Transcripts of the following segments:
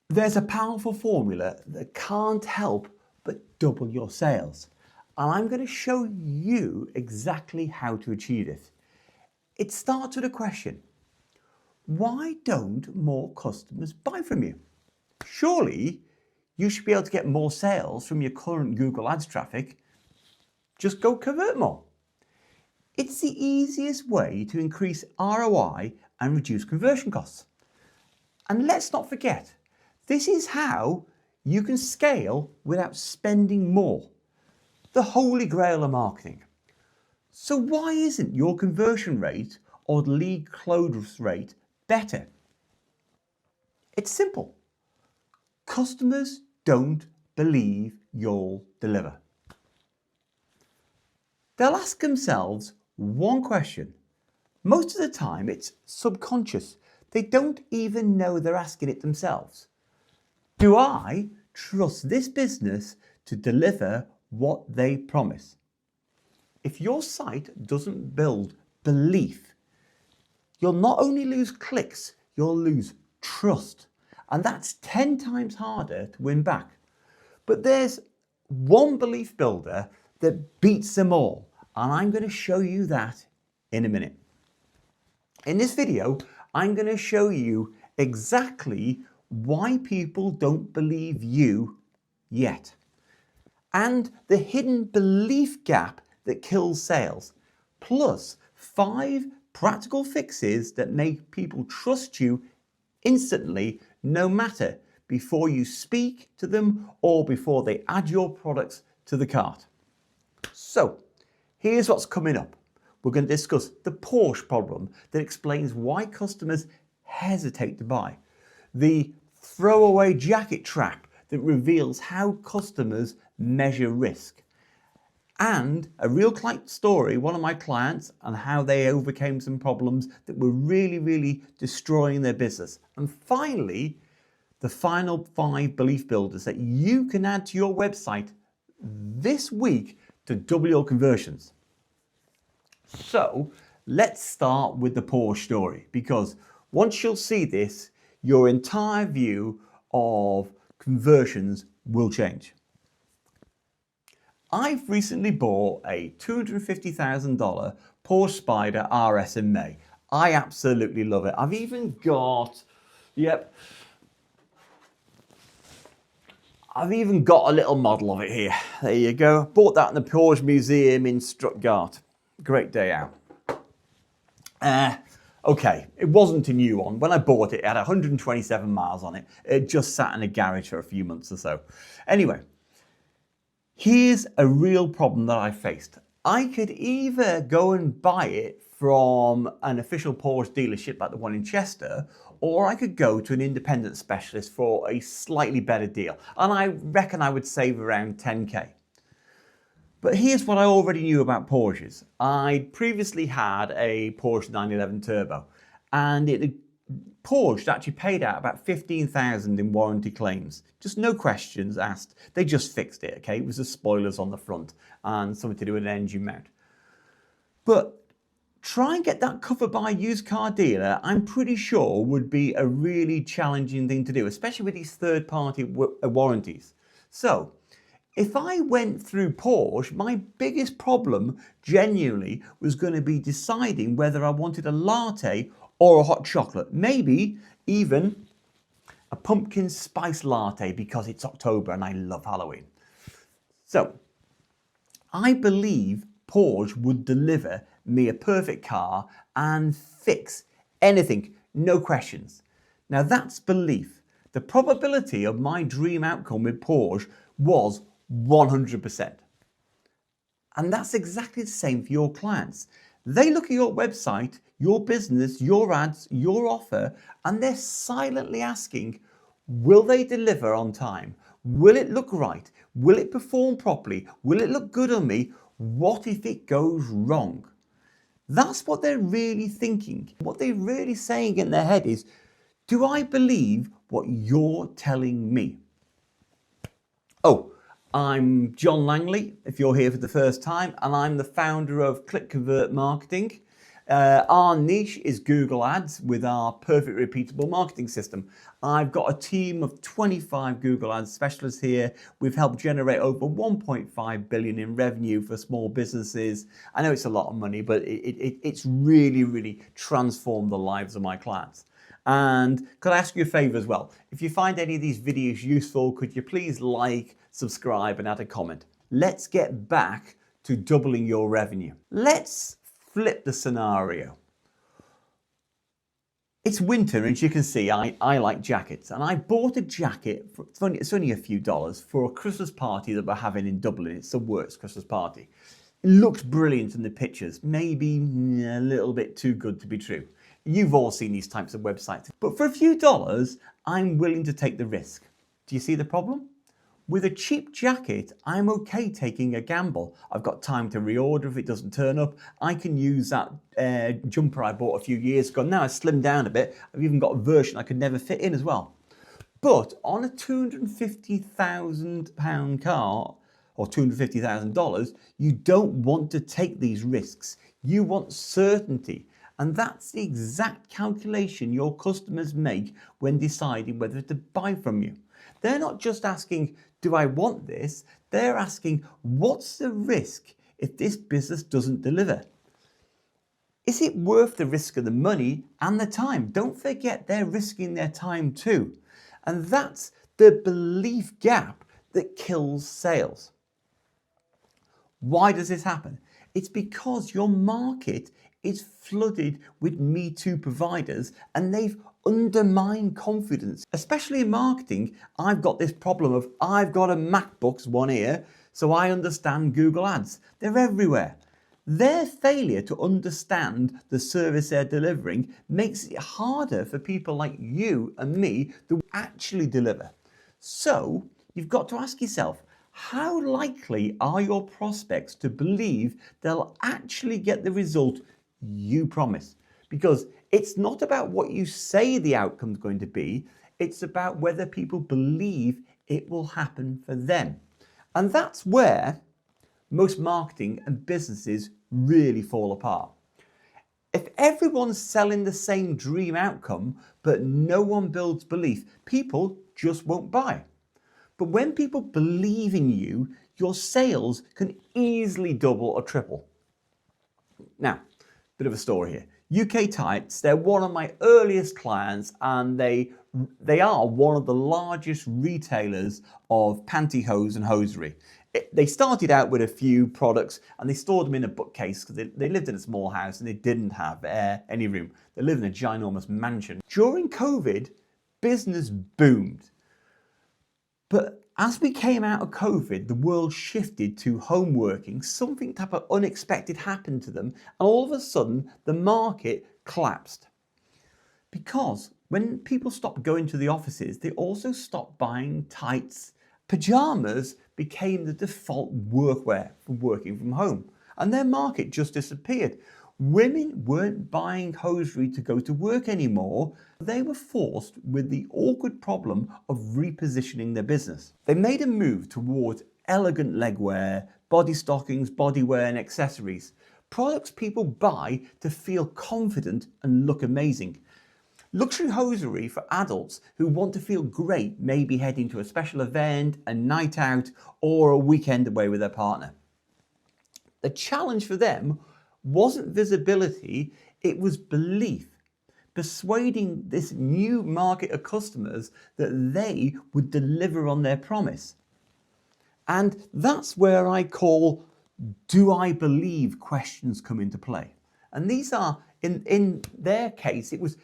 There's a powerful formula that can't help but double your sales. And I'm going to show you exactly how to achieve it. It starts with a question. Why don't more customers buy from you? Surely you should be able to get more sales from your current Google Ads traffic. Just go convert more. It's the easiest way to increase ROI and reduce conversion costs. And let's not forget, this is how you can scale without spending more. The holy grail of marketing. So why isn't your conversion rate or lead close rate better? It's simple. Customers don't believe you'll deliver. They'll ask themselves one question. Most of the time it's subconscious. They don't even know they're asking it themselves. Do I trust this business to deliver what they promise? If your site doesn't build belief, you'll not only lose clicks, you'll lose trust. And that's 10 times harder to win back. But there's one belief builder that beats them all. And I'm going to show you that in a minute. In this video, I'm going to show you exactly why people don't believe you yet, and the hidden belief gap that kills sales, plus 5 practical fixes that make people trust you instantly, no matter before you speak to them or before they add your products to the cart. So here's what's coming up. We're going to discuss the Porsche problem that explains why customers hesitate to buy, the throwaway jacket trap that reveals how customers measure risk, and a real client story, one of my clients, and how they overcame some problems that were really destroying their business. And finally, the final 5 belief builders that you can add to your website this week to double your conversions. So let's start with the Porsche story, because once you'll see this, your entire view of conversions will change. I've recently bought a $250,000 Porsche Spyder RS in May. I absolutely love it. I've even got, I've even got a little model of it here. There you go. Bought that in the Porsche Museum in Stuttgart. Great day out. Okay, it wasn't a new one. When I bought it, it had 127 miles on it. It just sat in a garage for a few months or so. Anyway, here's a real problem that I faced. I could either go and buy it from an official Porsche dealership like the one in Chester, or I could go to an independent specialist for a slightly better deal. And I reckon I would save around 10k. But here's what I already knew about Porsches. I previously had a Porsche 911 Turbo, and Porsche actually paid out about 15,000 in warranty claims. Just no questions asked. They just fixed it, okay? It was the spoilers on the front and something to do with an engine mount. But try and get that covered by a used car dealer, I'm pretty sure would be a really challenging thing to do, especially with these third-party warranties. So if I went through Porsche, my biggest problem genuinely was going to be deciding whether I wanted a latte or a hot chocolate. Maybe even a pumpkin spice latte because it's October and I love Halloween. So I believe Porsche would deliver me a perfect car and fix anything, no questions. Now that's belief. The probability of my dream outcome with Porsche was 100%. And that's exactly the same for your clients. They look at your website, your business, your ads, your offer, and they're silently asking, will they deliver on time? Will it look right? Will it perform properly? Will it look good on me? What if it goes wrong? That's what they're really thinking. What they're really saying in their head is, do I believe what you're telling me? Oh, I'm John Langley, if you're here for the first time, and I'm the founder of Click Convert Marketing. Our niche is Google Ads with our perfect repeatable marketing system. I've got a team of 25 Google Ads specialists here. We've helped generate over 1.5 billion in revenue for small businesses. I know it's a lot of money, but it's really, really transformed the lives of my clients. And could I ask you a favor as well? If you find any of these videos useful, could you please like, subscribe, and add a comment? Let's get back to doubling your revenue. Let's flip the scenario. It's winter, and as you can see, I like jackets, and I bought a jacket, it's only a few dollars, for a Christmas party that we're having in Dublin. It's the works Christmas party. It looks brilliant in the pictures, maybe a little bit too good to be true. You've all seen these types of websites, but for a few dollars, I'm willing to take the risk. Do you see the problem? With a cheap jacket, I'm okay taking a gamble. I've got time to reorder if it doesn't turn up. I can use that jumper I bought a few years ago. Now I've slimmed down a bit. I've even got a version I could never fit in as well. But on a £250,000 car, or $250,000, you don't want to take these risks. You want certainty. And that's the exact calculation your customers make when deciding whether to buy from you. They're not just asking, do I want this? They're asking, what's the risk if this business doesn't deliver? Is it worth the risk of the money and the time? Don't forget, they're risking their time too. And that's the belief gap that kills sales. Why does this happen? It's because your market is flooded with Me Too providers, and they've undermined confidence. Especially in marketing, I've got this problem of I've got a MacBook's one ear, so I understand Google Ads. They're everywhere. Their failure to understand the service they're delivering makes it harder for people like you and me to actually deliver. So you've got to ask yourself, how likely are your prospects to believe they'll actually get the result you promise? Because it's not about what you say the outcome's going to be, it's about whether people believe it will happen for them. And that's where most marketing and businesses really fall apart. If everyone's selling the same dream outcome, but no one builds belief, people just won't buy. But when people believe in you, your sales can easily double or triple. Now, bit of a story here. UK Tights, they're one of my earliest clients, and they are one of the largest retailers of pantyhose and hosiery. They started out with a few products and they stored them in a bookcase because they lived in a small house and they didn't have any room. They lived in a ginormous mansion. During COVID, business boomed. But as we came out of COVID, the world shifted to home working. Something type of unexpected happened to them, and all of a sudden the market collapsed. Because when people stopped going to the offices, they also stopped buying tights. Pajamas became the default workwear for working from home, and their market just disappeared. Women weren't buying hosiery to go to work anymore. They were forced with the awkward problem of repositioning their business. They made a move towards elegant legwear, body stockings, bodywear, and accessories. Products people buy to feel confident and look amazing. Luxury hosiery for adults who want to feel great, maybe heading to a special event, a night out, or a weekend away with their partner. The challenge for them wasn't visibility, it was belief. Persuading this new market of customers that they would deliver on their promise. And that's where I call, do I believe questions come into play. And these are, in their case, it was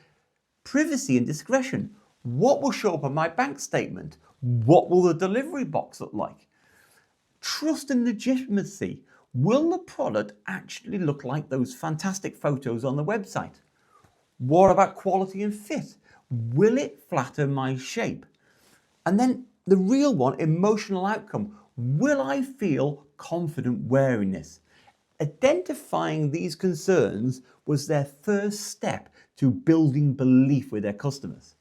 privacy and discretion. What will show up on my bank statement? What will the delivery box look like? Trust and legitimacy. Will the product actually look like those fantastic photos on the website? What about quality and fit? Will it flatter my shape? And then the real one, emotional outcome. Will I feel confident wearing this? Identifying these concerns was their first step to building belief with their customers.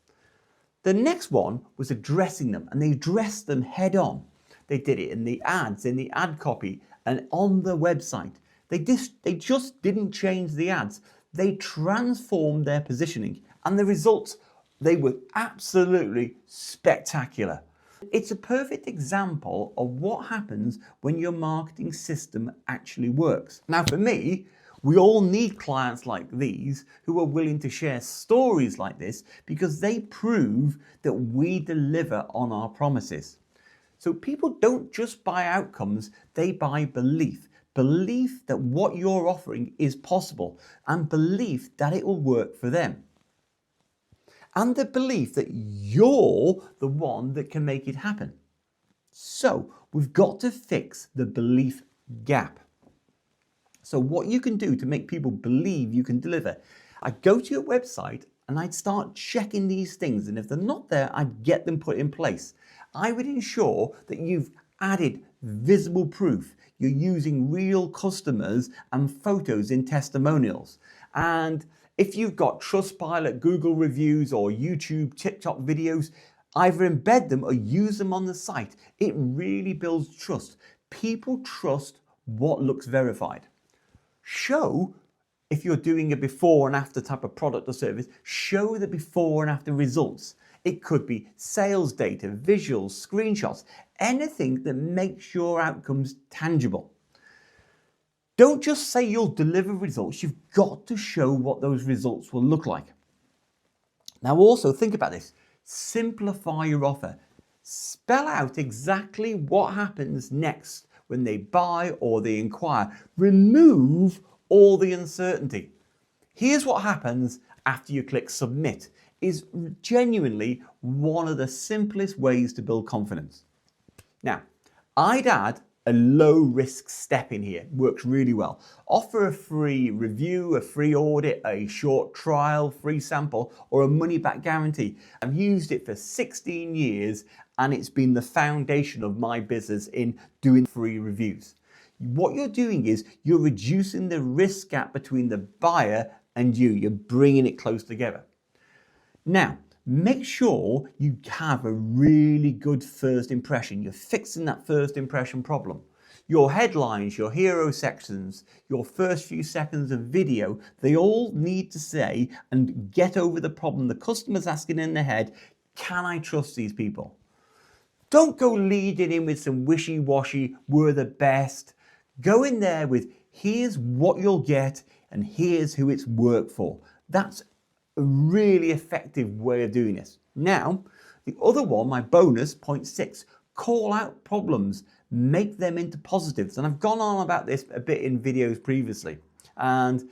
The next one was addressing them, and they addressed them head on. They did it in the ads, in the ad copy, and on the website. They just didn't change the ads. They transformed their positioning, and the results, they were absolutely spectacular. It's a perfect example of what happens when your marketing system actually works. Now, for me, we all need clients like these who are willing to share stories like this because they prove that we deliver on our promises. So people don't just buy outcomes, they buy belief. Belief that what you're offering is possible and belief that it will work for them. And the belief that you're the one that can make it happen. So we've got to fix the belief gap. So what you can do to make people believe you can deliver, I'd go to your website and I'd start checking these things, and if they're not there, I'd get them put in place. I would ensure that you've added visible proof. You're using real customers and photos in testimonials. And if you've got Trustpilot, Google reviews, or YouTube, TikTok videos, either embed them or use them on the site. It really builds trust. People trust what looks verified. Show, if you're doing a before and after type of product or service, show the before and after results. It could be sales data, visuals, screenshots, anything that makes your outcomes tangible. Don't just say you'll deliver results, you've got to show what those results will look like. Now also think about this, simplify your offer. Spell out exactly what happens next when they buy or they inquire. Remove all the uncertainty. Here's what happens after you click submit is genuinely one of the simplest ways to build confidence. Now, I'd add a low risk step in here. Works really well. Offer a free review, a free audit, a short trial, free sample, or a money back guarantee. I've used it for 16 years and it's been the foundation of my business in doing free reviews. What you're doing is you're reducing the risk gap between the buyer and you. You're bringing it close together. Now, make sure you have a really good first impression. You're fixing that first impression problem. Your headlines, your hero sections, your first few seconds of video, they all need to say and get over the problem the customer's asking in their head, can I trust these people? Don't go leading in with some wishy-washy, we're the best. Go in there with, here's what you'll get and here's who it's worked for. That's a really effective way of doing this. Now, the other one, my bonus, point 6, call out problems, make them into positives. And I've gone on about this a bit in videos previously. And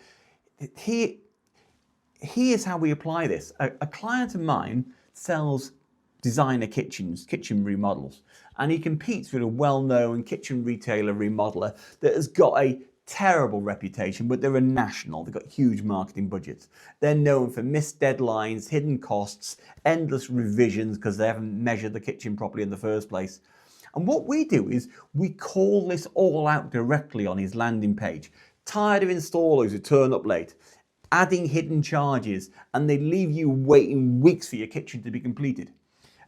here's how we apply this. A client of mine sells designer kitchens, kitchen remodels, and he competes with a well-known kitchen retailer remodeler that has got a terrible reputation, but they're a national. They've got huge marketing budgets. They're known for missed deadlines, hidden costs, endless revisions because they haven't measured the kitchen properly in the first place. And what we do is we call this all out directly on his landing page. Tired of installers who turn up late, adding hidden charges, and they leave you waiting weeks for your kitchen to be completed.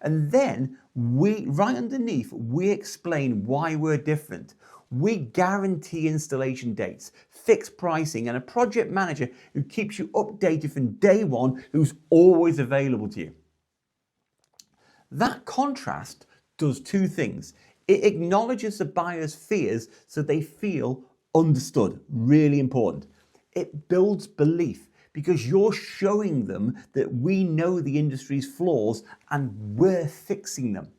And then right underneath, we explain why we're different. We guarantee installation dates, fixed pricing, and a project manager who keeps you updated from day one, who's always available to you. That contrast does two things. It acknowledges the buyer's fears so they feel understood, really important. It builds belief because you're showing them that we know the industry's flaws and we're fixing them.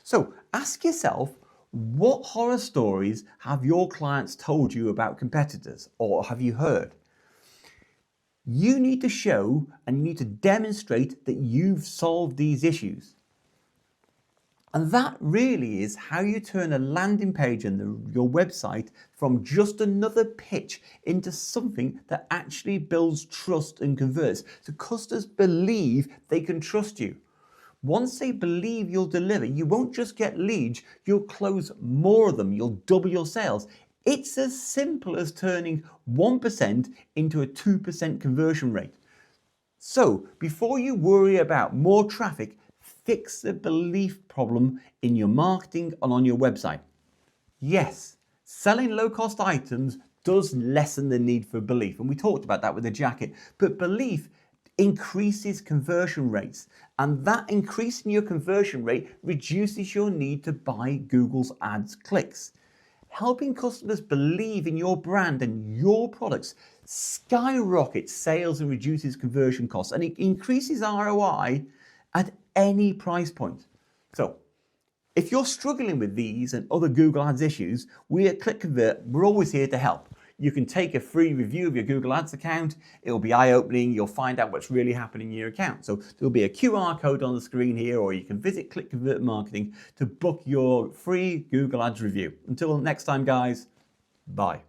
So ask yourself, what horror stories have your clients told you about competitors or have you heard? You need to show and you need to demonstrate that you've solved these issues. And that really is how you turn a landing page on your website from just another pitch into something that actually builds trust and converts. So customers believe they can trust you. Once they believe you'll deliver, you won't just get leads, you'll close more of them, you'll double your sales. It's as simple as turning 1% into a 2% conversion rate. So before you worry about more traffic, fix the belief problem in your marketing and on your website. Yes, selling low-cost items does lessen the need for belief. And we talked about that with the jacket. But belief increases conversion rates. And that increase in your conversion rate reduces your need to buy Google's ads clicks. Helping customers believe in your brand and your products skyrockets sales and reduces conversion costs. And it increases ROI at any price point. So, if you're struggling with these and other Google Ads issues, we at Click Convert, we're always here to help. You can take a free review of your Google Ads account. It'll be eye-opening. You'll find out what's really happening in your account. So there'll be a QR code on the screen here, or you can visit Click Convert Marketing to book your free Google Ads review. Until next time, guys, bye.